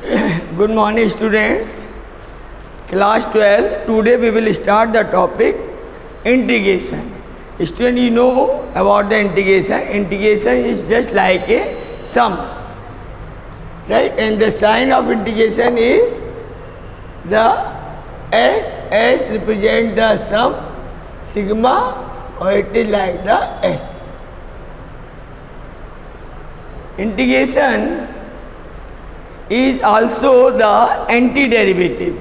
Good morning, students. Class 12. Today we will start the topic integration. Student, you know about the integration. Integration is just like a sum, right? And the sign of integration is the S. S represent the sum, sigma, or it is like the S. Integration is also the antiderivative.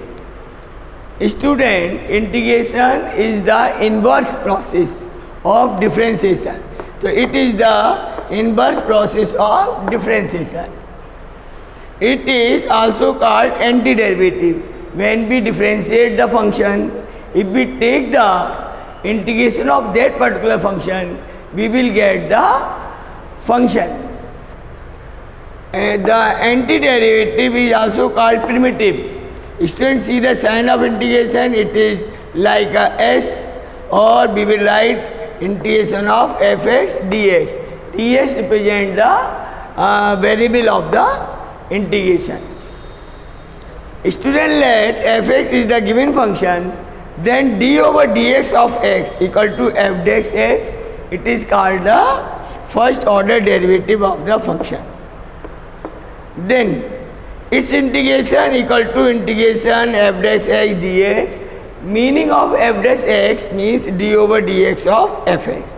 Student, integration is the inverse process of differentiation. So it is the inverse process of differentiation. It is also called antiderivative. When we differentiate the function, if we take the integration of that particular function, we will get the function. The antiderivative is also called primitive. Students, see the sign of integration, it is like a S, or we will write integration of fx dx. dx represent the variable of the integration. Student, let fx is the given function, then d over dx of x equal to f dx x, it is called the first order derivative of the function. Then its integration equal to integration f dash x dx. Meaning of f dash x means d over dx of fx.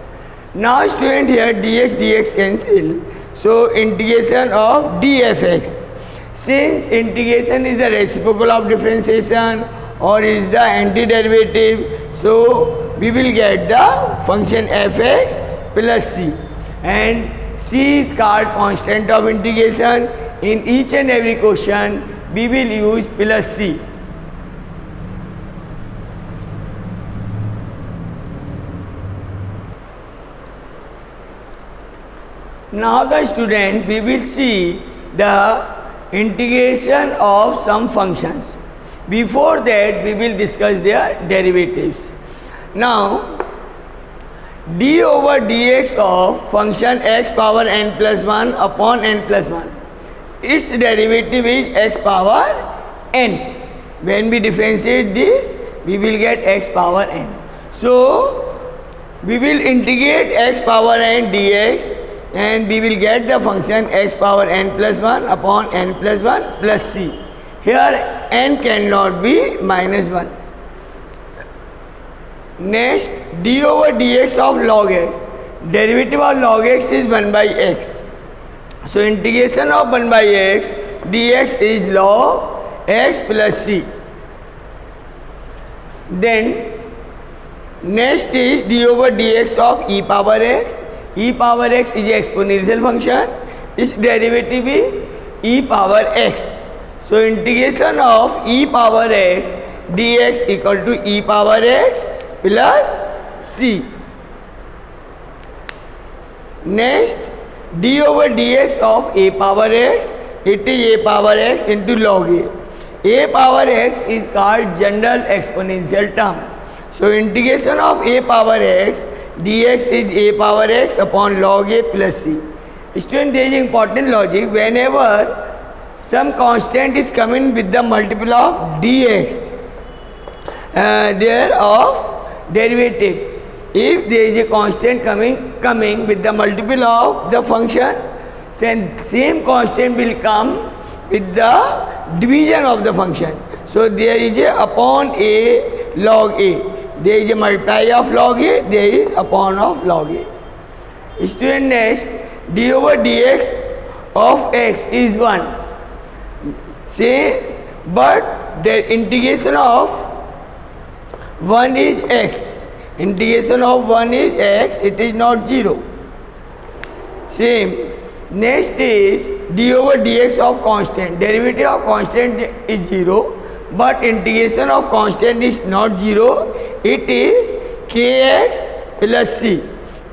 Now student, here dx dx cancel, so integration of dfx. Since integration is the reciprocal of differentiation or is the antiderivative, so we will get the function fx plus c, and c is called constant of integration. In each and every question, we will use plus c. Now the student, we will see the integration of some functions. Before that, we will discuss their derivatives. Now, d over dx of function x power n plus 1 upon n plus 1. Its derivative is x power n. When we differentiate this, we will get x power n. So, we will integrate x power n dx and we will get the function x power n plus 1 upon n plus 1 plus c. Here n cannot be minus 1. Next, d over dx of log x. Derivative of log x is 1 by x. So integration of 1 by x dx is log x plus c. Then next is d over dx of e power x. E power x is an exponential function. Its derivative is e power x. So integration of e power x dx equal to e power x plus c. Next, d over dx of a power x, it is a power x into log a. A power x is called general exponential term. So integration of a power x dx is a power x upon log a plus c. Student, there is important logic. Whenever some constant is coming with the multiple of dx, thereof derivative. If there is a constant coming with the multiple of the function, then same constant will come with the division of the function. So there is a upon a log a. There is a multiply of log a, there is upon of log a. Student, next, d over dx of x is 1. Say, but the integration of 1 is x. Integration of 1 is x, it is not 0. Same. Next is d over dx of constant. Derivative of constant is 0, but integration of constant is not 0. It is kx plus c.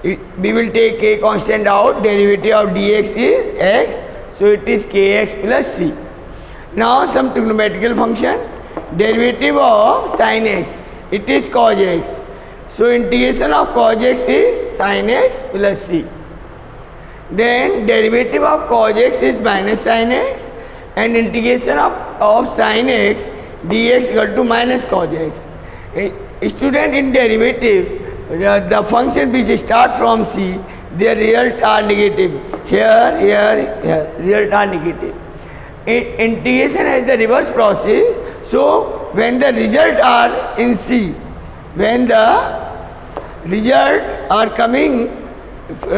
We will take k constant out. Derivative of dx is x, so it is kx plus c. Now some trigonometrical function. Derivative of sin x, it is cos x. So integration of cos x is sin x plus c. Then derivative of cos x is minus sin x, and integration of sin x dx equal to minus cos x. Student, in derivative, the function which start from c, their result are negative. Here, result are negative. Integration has the reverse process. So when the result are in c, when the result are coming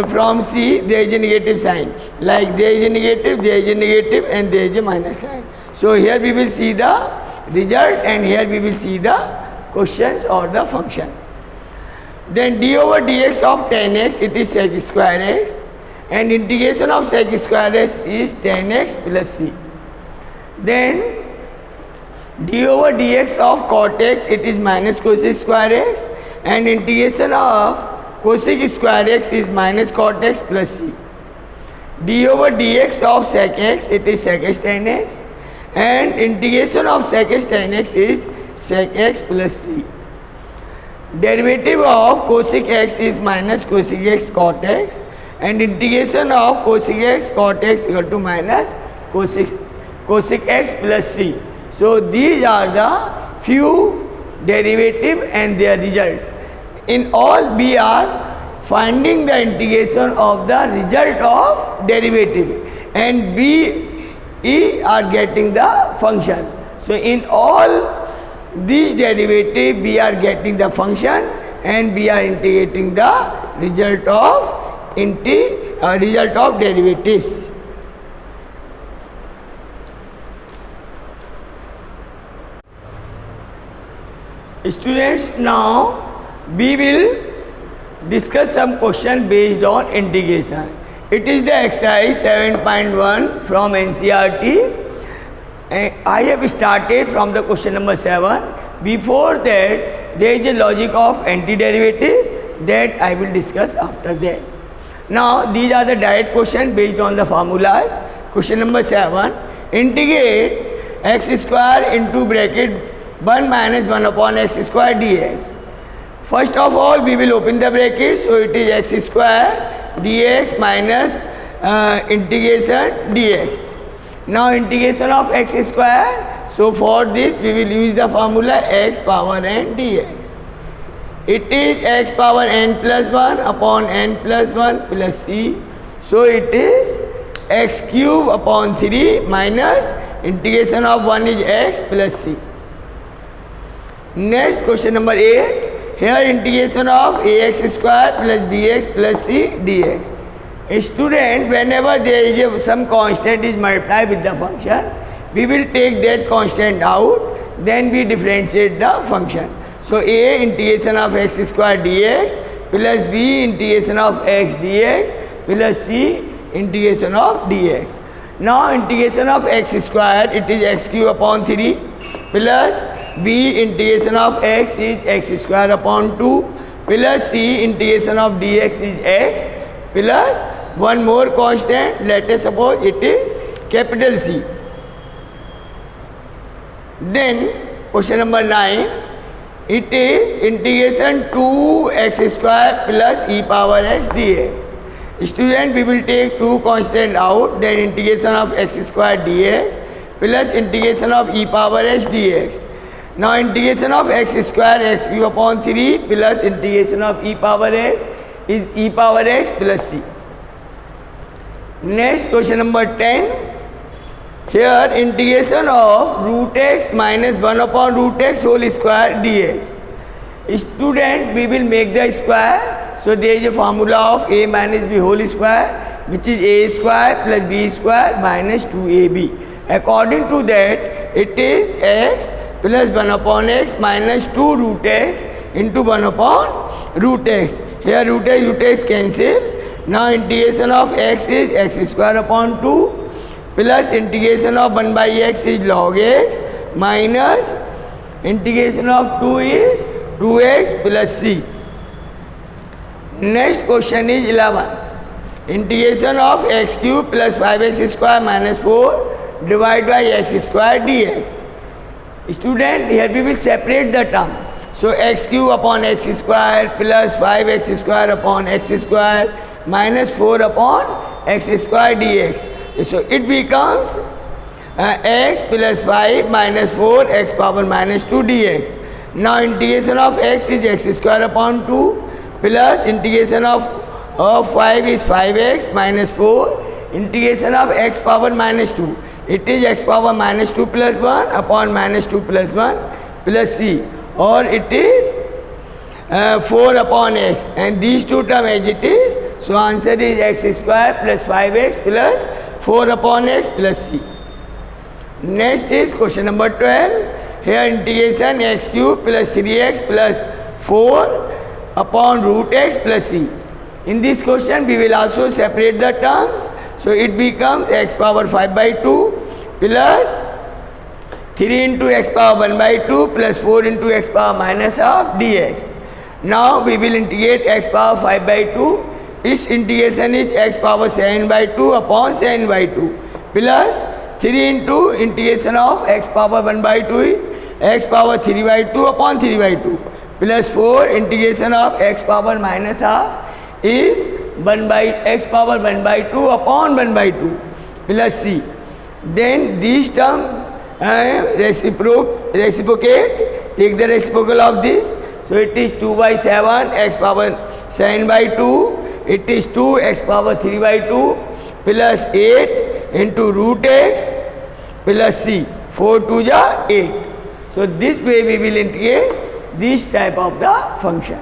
from c, there is a negative sign. Like there is a negative, and there is a minus sign. So here we will see the result, and here we will see the questions or the function. Then d over dx of tan x, it is sec square x, and integration of sec square x is tan x plus c. Then d over dx of cot x, it is minus cosec square x, and integration of cosec square x is minus cot x plus c. d over dx of sec x, it is sec x tan x, and integration of sec x tan x is sec x plus c. Derivative of cosec x is minus cosec x cot x, and integration of cosec x cot x equal to minus cosec x plus c. So these are the few derivative and their result. In all, we are finding the integration of the result of derivative, and we are getting the function. So in all these derivative, we are getting the function, and we are integrating the result of derivatives. Students, now we will discuss some question based on integration. It is the exercise 7.1 from NCERT. I have started from the question number 7. Before that, there is a logic of antiderivative that I will discuss after that. Now, these are the direct questions based on the formulas. Question number 7. Integrate x square into bracket 1 minus 1 upon x square dx. First of all, we will open the bracket. So, it is x square dx minus integration dx. Now integration of x square, so for this we will use the formula x power n dx. It is x power n plus 1 upon n plus 1 plus c. So it is x cube upon 3 minus integration of 1 is x plus c. Next, question number 8. Here integration of ax square plus bx plus c dx. A student, whenever there is some constant is multiplied with the function, we will take that constant out, then we differentiate the function. So a integration of x square dx plus b integration of x dx plus c integration of dx. Now integration of x square, it is x cube upon 3 plus b integration of x is x square upon 2 plus c integration of dx is x plus one more constant, let us suppose it is capital C. Then question number 9, it is integration 2x square plus e power x dx. Student, we will take two constant out, then integration of x square dx plus integration of e power x dx. Now integration of x square x cube upon 3 plus integration of e power x is e power x plus c. Next, question number 10. Here integration of root x minus 1 upon root x whole square dx. Student, we will make the square. So there is a formula of a minus b whole square, which is a square plus b square minus 2ab. According to that, it is x plus 1 upon x minus 2 root x into 1 upon root x. Here root x cancel. Now integration of x is x square upon 2 plus integration of 1 by x is log x minus integration of 2 is 2x plus c. Next question is 11. Integration of x cube plus 5x square minus 4 divided by x square dx. Student, here we will separate the term. So x cube upon x square plus 5x square upon x square minus 4 upon x square dx. So it becomes x plus 5 minus 4 x power minus 2 dx. Now integration of x is x square upon 2 plus integration of 5 is 5x minus 4 integration of x power minus 2. It is x power minus 2 plus 1 upon minus 2 plus 1 plus c, or it is 4 upon x, and these two terms as it is. So answer is x square plus 5x plus 4 upon x plus c. Next is question number 12. Here integration x cube plus 3x plus 4 upon root x plus c. In this question we will also separate the terms. So it becomes x power 5 by 2 plus 3 into x power 1 by 2 plus 4 into x power minus half dx. Now we will integrate x power 5 by 2. Its integration is x power 7 by 2 upon 7 by 2 plus 3 into integration of x power 1 by 2 is x power 3 by 2 upon 3 by 2 plus 4 integration of x power minus half is 1 by x power 1 by 2 upon 1 by 2 plus c. Then these terms reciprocate, take the reciprocal of this. So it is 2 by 7 x power 7 by 2, it is 2 x power 3 by 2 plus 8 into root x plus c, 4 2 ja 8. So this way we will integrate this type of the function.